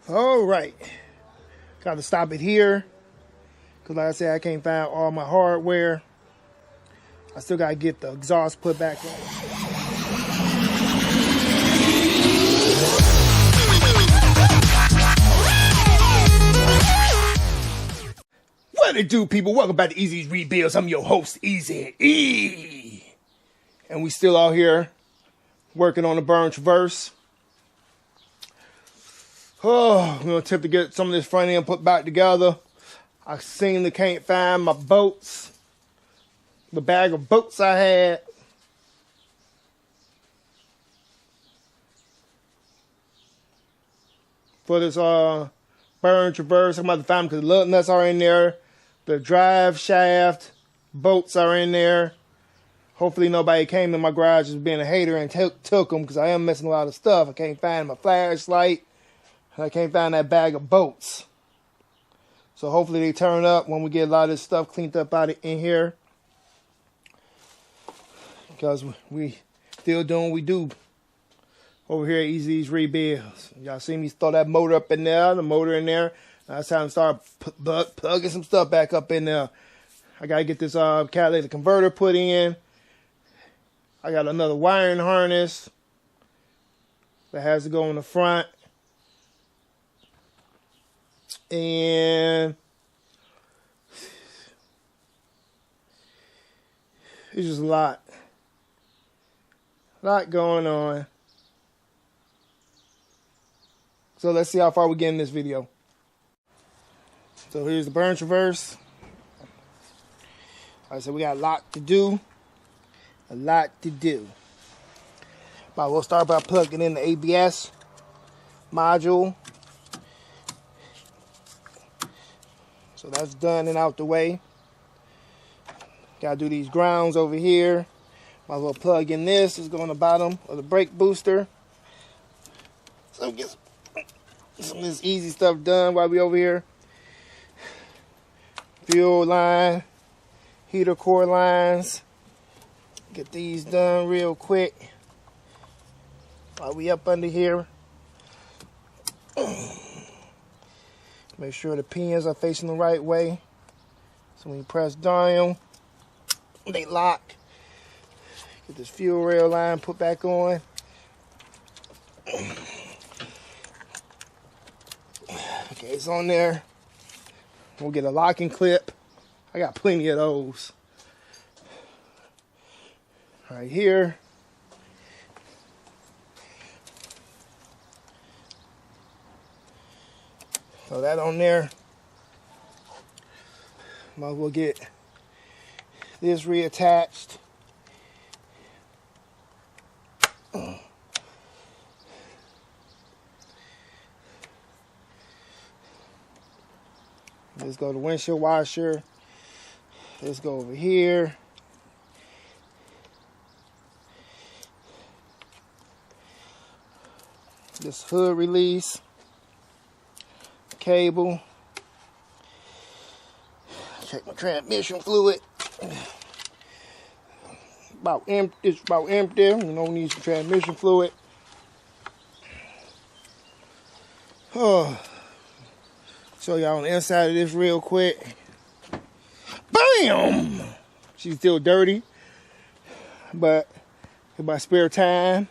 All right, got to stop it here because, like I said, I can't find all my hardware. I still got to get the exhaust put back on. What it do, people? Welcome back to Easy's Rebuilds. I'm your host, Easy E. And we still out here working on the burn traverse. Oh, I'm going to attempt to get some of this front end put back together. I seem to can't find my bolts. The bag of bolts I had. For this burn traverse. I'm about to find them because the lug nuts are in there. The drive shaft bolts are in there. Hopefully nobody came in my garage as being a hater and took them because I am missing a lot of stuff. I can't find my flashlight. I can't find that bag of bolts. So hopefully they turn up when we get a lot of this stuff cleaned up out in here. Because we still doing what we do over here at Easy's Rebuilds. Y'all see me throw that motor up in there, the motor in there. Now it's time to start plugging some stuff back up in there. I got to get this catalytic converter put in. I got another wiring harness that has to go in the front. And it's just a lot going on. So let's see how far we get in this video. So here's the burn traverse. Like I said, we got a lot to do. But we'll start by plugging in the ABS module. So that's done and out the way. Gotta do these grounds over here. Might as well plug in this. Let's go on the bottom of the brake booster. So get some of this easy stuff done while we over here. Fuel line, heater core lines. Get these done real quick while we up under here. Make sure the pins are facing the right way. So when you press down, they lock. Get this fuel rail line put back on. Okay, it's on there. We'll get a locking clip. I got plenty of those. Right here. Throw that on there. Might as well get this reattached. Let's go to windshield washer. Let's go over here. This hood release. Cable. Check my transmission fluid. It's about empty. You know, we need some transmission fluid. Oh. Show y'all on the inside of this real quick. Bam! She's still dirty, but in my spare time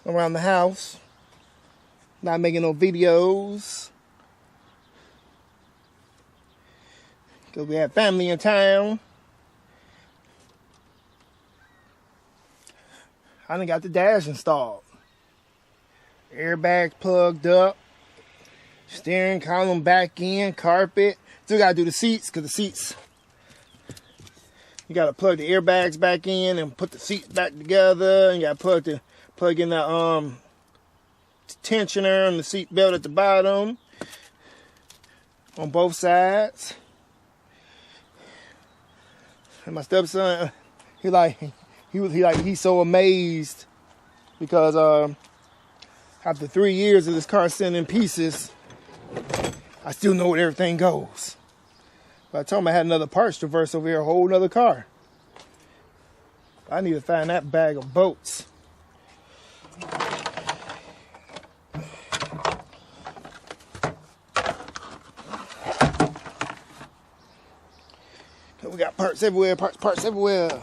around the house, not making no videos because we have family in town. I done got the dash installed. Airbags plugged up. Steering column back in. Carpet. Still got to do the seats because the seats, you got to plug the airbags back in and put the seats back together. And you got to plug in the tensioner and the seat belt at the bottom on both sides. And my stepson, he's so amazed because after 3 years of this car sitting in pieces, I still know where everything goes. But I told him I had another parts traverse over here, a whole nother car. I need to find that bag of bolts. Parts everywhere, parts everywhere.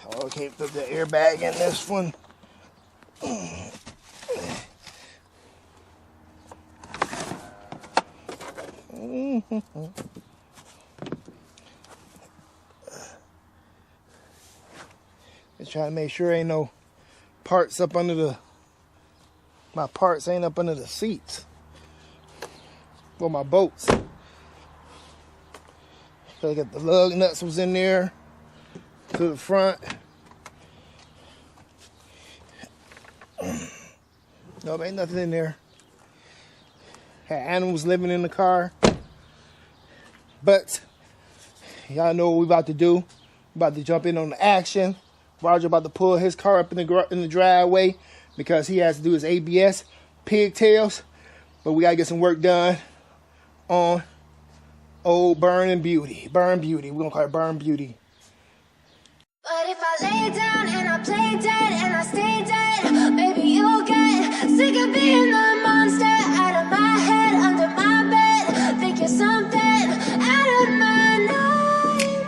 Oh, okay, put the airbag in this one. Just trying to make sure ain't no parts up under the, my parts ain't up under the seats for my boats. So I got the lug nuts was in there to the front. No, ain't nothing in there. Had animals living in the car. But y'all know what we about to do. We about to jump in on the action. Roger about to pull his car up in the driveway because he has to do his ABS pigtails. But we gotta get some work done on old Burn Beauty. Burn Beauty. We're gonna call it Burn Beauty. But if I lay down and I play dead and I stay dead, baby, you'll get sick of being the monster out of my head, under my bed. Think you're something out of my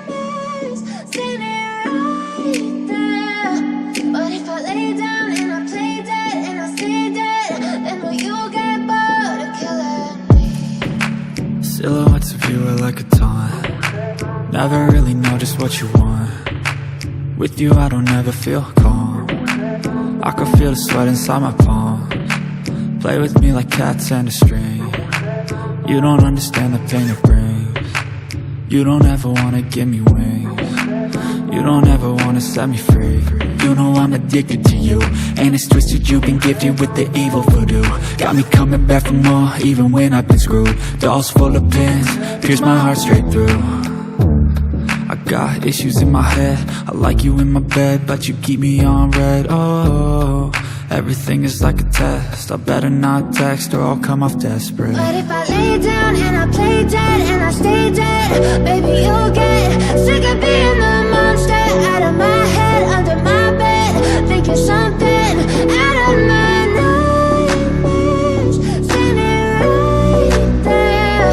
nightmares, standing right there. But if I lay down and I play dead and I stay dead, then will you get bored of killing me? Silhouettes of you are like a taunt. Never really know just what you want. With you I don't ever feel calm. I can feel the sweat inside my palms. Play with me like cats and a string. You don't understand the pain it brings. You don't ever wanna give me wings. You don't ever wanna set me free. You know I'm addicted to you, and it's twisted you've been gifted with the evil voodoo. Got me coming back for more, even when I've been screwed. Dolls full of pins, pierce my heart straight through. I got issues in my head, I like you in my bed, but you keep me on red. Oh, everything is like a test. I better not text or I'll come off desperate. But if I lay down and I play dead and I stay dead, baby, you'll get sick of being the monster out of my head, under my bed. Think you're something out of my nightmares, standing right there.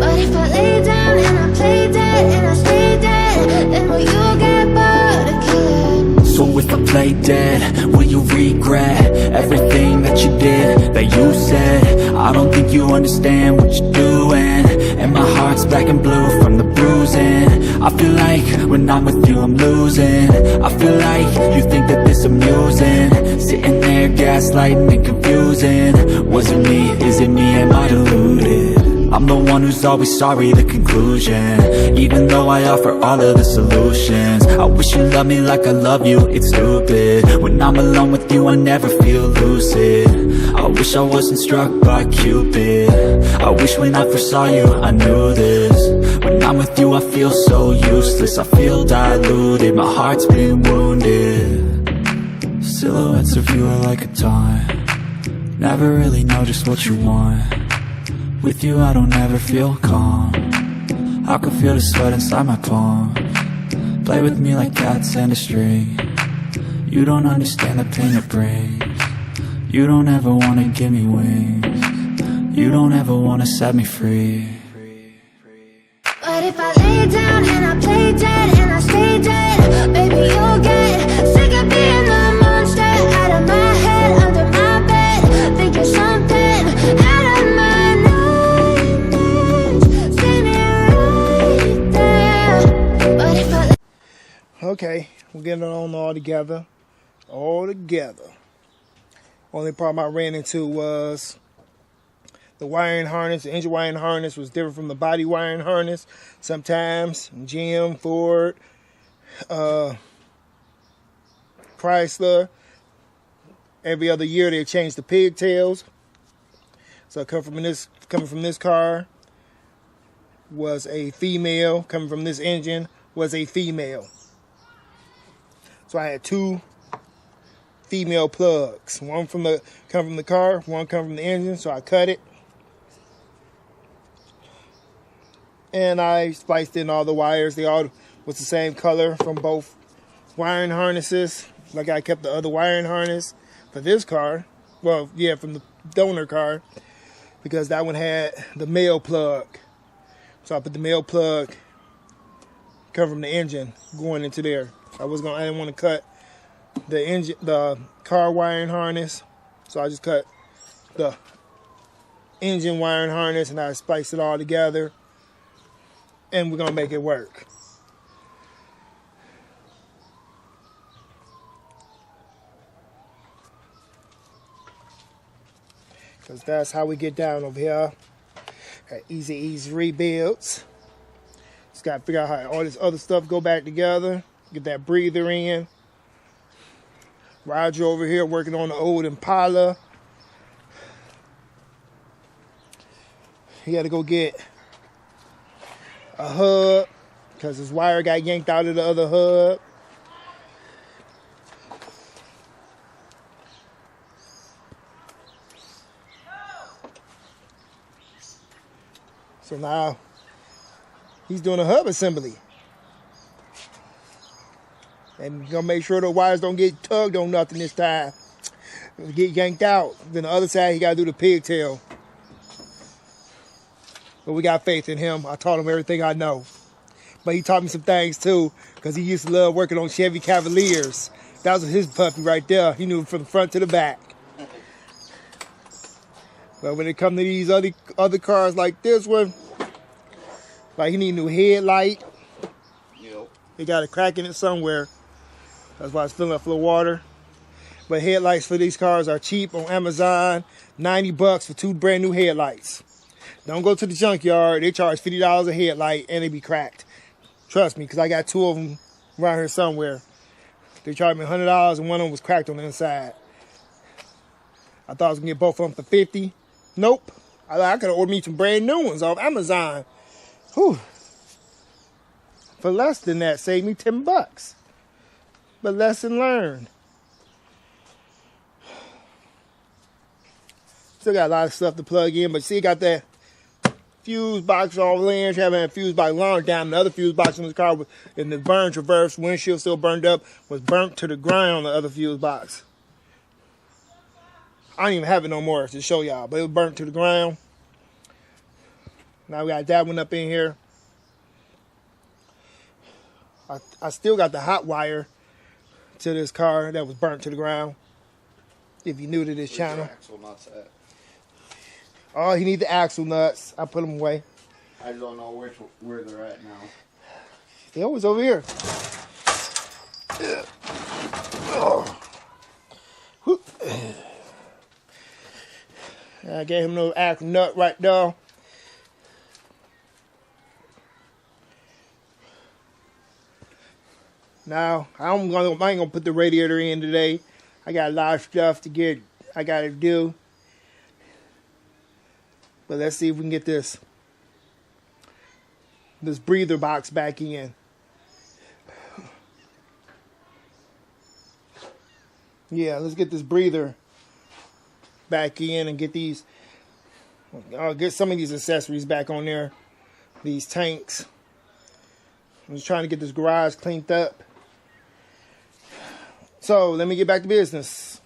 But if I lay down and I play dead and I stay dead, then will you get bored of killing me? So if I play dead, will you regret everything that you did, that you said? I don't think you understand what you're doing, and my heart's black and blue from the bruising. I feel like when I'm with you I'm losing. I feel like you think that this amusing, sitting there gaslighting and confusing. Was it me? Is it me? Am I deluded? I'm the one who's always sorry, the conclusion, even though I offer all of the solutions. I wish you loved me like I love you, it's stupid. When I'm alone with you I never feel lucid. I wish I wasn't struck by Cupid. I wish when I first saw you I knew this. When I'm with you I feel so useless, I feel diluted, my heart's been wounded. Silhouettes of you are like a taunt. Never really know just what you want. With you I don't ever feel calm. I can feel the sweat inside my palms. Play with me like cats and a string. You don't understand the pain it brings. You don't ever wanna give me wings. You don't ever wanna set me free. But if I lay down and I play dead and I stay dead, baby, you'll get sick of being the monster out of my head, under my bed. Think you're something out of my Okay, we're getting it on all together. All together. Only problem I ran into was the wiring harness. The engine wiring harness was different from the body wiring harness. Sometimes GM, Ford, Chrysler, every other year they change the pigtails. So coming from this car was a female. Coming from this engine was a female. So I had two female plugs. One come from the car, one come from the engine. So I cut it. And I spliced in all the wires. They all was the same color from both wiring harnesses. Like I kept the other wiring harness for this car. Well, yeah, from the donor car. because that one had the male plug. So I put the male plug covering the engine going into there. I didn't want to cut the car wiring harness, so I just cut the engine wiring harness and I spliced it all together, and we're gonna make it work. Because that's how we get down over here at Easy Rebuilds. Just got to figure out how all this other stuff go back together. Get that breather in. Roger over here working on the old Impala. He had to go get a hub because his wire got yanked out of the other hub. So now he's doing a hub assembly. And gonna make sure the wires don't get tugged on nothing this time. Get yanked out. Then the other side, he gotta do the pigtail. But we got faith in him. I taught him everything I know. But he taught me some things too, because he used to love working on Chevy Cavaliers. That was his puppy right there. He knew from the front to the back. But when it comes to these other cars like this one, like he need a new headlight. Yep. He got a crack in it somewhere. That's why it's filling up full of water. But headlights for these cars are cheap on Amazon. $90 for 2 brand new headlights. Don't go to the junkyard. They charge $50 a headlight and they be cracked. Trust me, because I got 2 of them around here somewhere. They charged me $100 and one of them was cracked on the inside. I thought I was going to get both of them for $50. Nope. I could have ordered me some brand new ones off Amazon. Whew. For less than that, saved me $10. But lesson learned. Still got a lot of stuff to plug in, but see, got that fuse box all in. Having a fuse box long down. The other fuse box in this car was in the burned reverse. Windshield still burned up. Was burnt to the ground, the other fuse box. I don't even have it no more to show y'all, but it was burnt to the ground. Now we got that one up in here. I still got the hot wire to this car that was burnt to the ground. If you're new to this channel. Where's your axle nuts at? Oh, he need the axle nuts. I put them away. I don't know where they're at now. They always over here. I gave him a little axle nut right there. Now, I ain't gonna put the radiator in today. I got a lot of stuff I gotta do. But let's see if we can get this breather box back in. Yeah, let's get this breather back in and get some of these accessories back on there. These tanks. I'm just trying to get this garage cleaned up. So let me get back to business.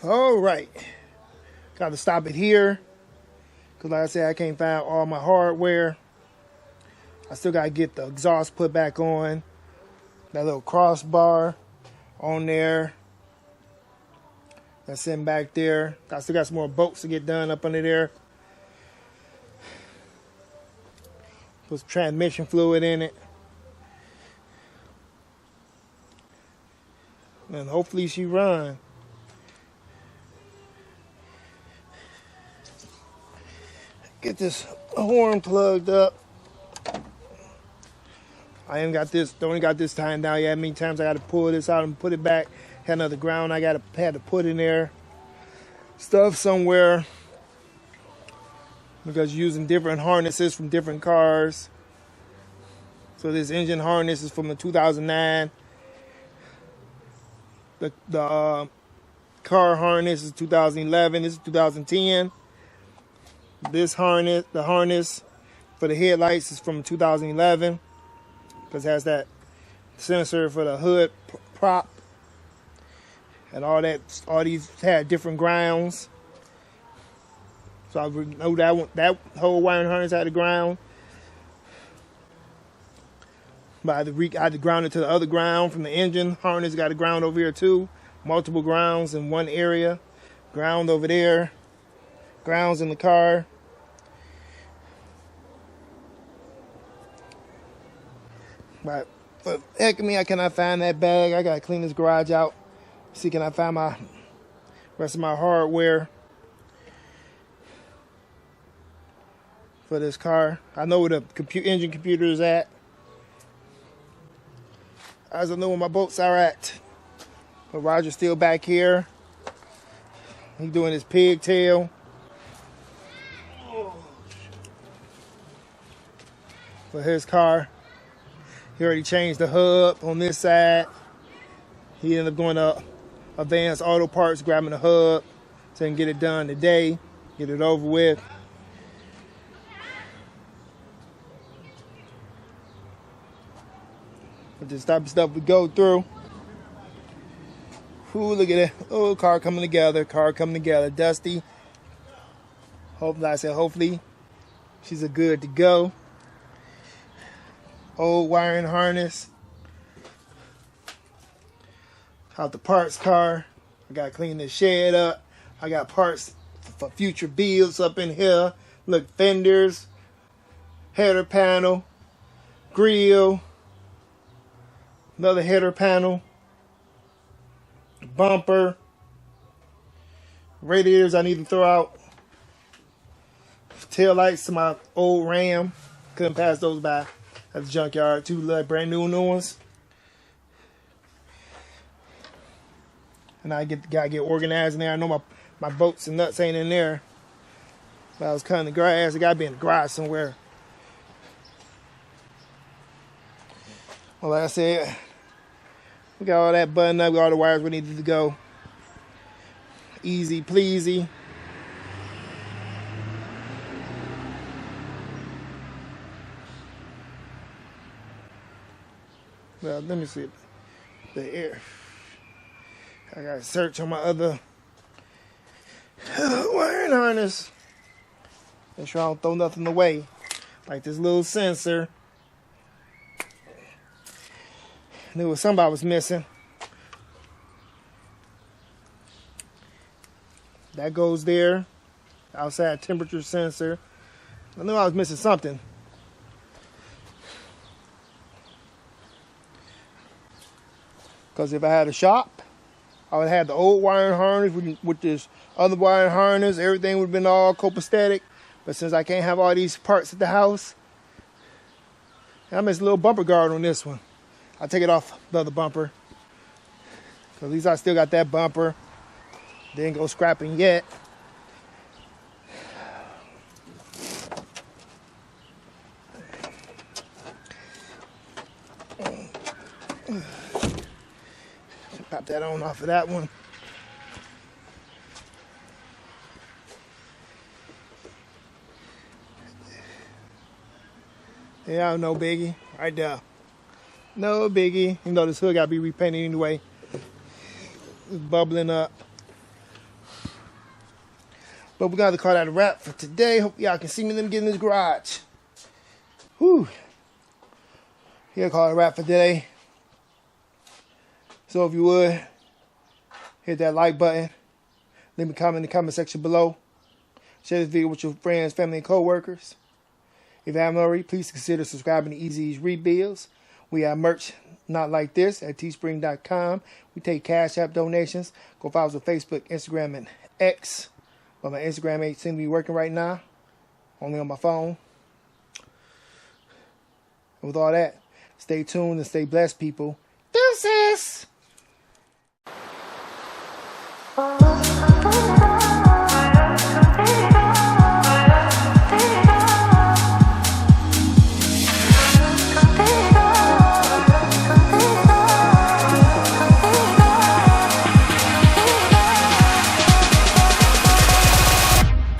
All right. Got to stop it here. Because like I said, I can't find all my hardware. I still got to get the exhaust put back on. That little crossbar on there. That's sitting back there. I still got some more bolts to get done up under there. Put some transmission fluid in it. And hopefully she run. Get this horn plugged up. I ain't got this, don't got this tightened down yet. Many times I got to pull this out and put it back. Had another ground I had to put in there. Stuff somewhere. Because using different harnesses from different cars. So this engine harness is from the 2009. The car harness is 2011. This is 2010. This harness, the harness for the headlights is from 2011. Because it has that sensor for the hood prop. And all these had different grounds. So I know that whole wiring harness had a ground. But I had to ground it to the other ground from the engine harness. Got a ground over here too. Multiple grounds in one area. Ground over there. Grounds in the car. But for heck of me, I cannot find that bag. I gotta clean this garage out. See, can I find my rest of my hardware for this car? I know where the engine computer is at. As I know where my bolts are at. But Roger's still back here. He's doing his pigtail. For his car. He already changed the hub on this side. He ended up going to Advanced Auto Parts, grabbing the hub so he can get it done today, get it over with. But this type of stuff we go through. Ooh, look at that. Oh, car coming together, Dusty. Hopefully she's a good to go. Old wiring harness. Out the parts car. I gotta clean this shed up. I got parts for future builds up in here. Look, fenders, header panel, grill, another header panel, bumper, radiators I need to throw out, tail lights to my old Ram. Couldn't pass those by at the junkyard. Two brand new ones. And I gotta get organized in there. I know my bolts and nuts ain't in there. But I was cutting the grass. It gotta be in the garage somewhere. Well, like I said, we got all that buttoned up, got all the wires we needed to go. Easy pleasy. Well, let me see the air. I gotta search on my other wiring harness. Make sure I don't throw nothing away. Like this little sensor. Knew what somebody was missing. That goes there. Outside temperature sensor. I knew I was missing something. Because if I had a shop, I would have had the old wiring harness with this other wiring harness. Everything would have been all copacetic. But since I can't have all these parts at the house, I missed a little bumper guard on this one. I'll take it off the other bumper. At least I still got that bumper. Didn't go scrapping yet. Pop that on off of that one. Yeah, no biggie. Right there. No biggie. You know this hood gotta be repainted anyway. It's bubbling up. But we got to call that a wrap for today. Hope y'all can see me. Let me get in this garage. Whew. Here, call it a wrap for today. So if you would, hit that like button. Leave me a comment in the comment section below. Share this video with your friends, family, and co-workers. If you haven't already, please consider subscribing to Easy's Rebuilds. We have merch not like this at teespring.com. We take Cash App donations. Go follow us on Facebook, Instagram, and X. But my Instagram ain't seem to be working right now. Only on my phone. And with all that, stay tuned and stay blessed, people. Deuces!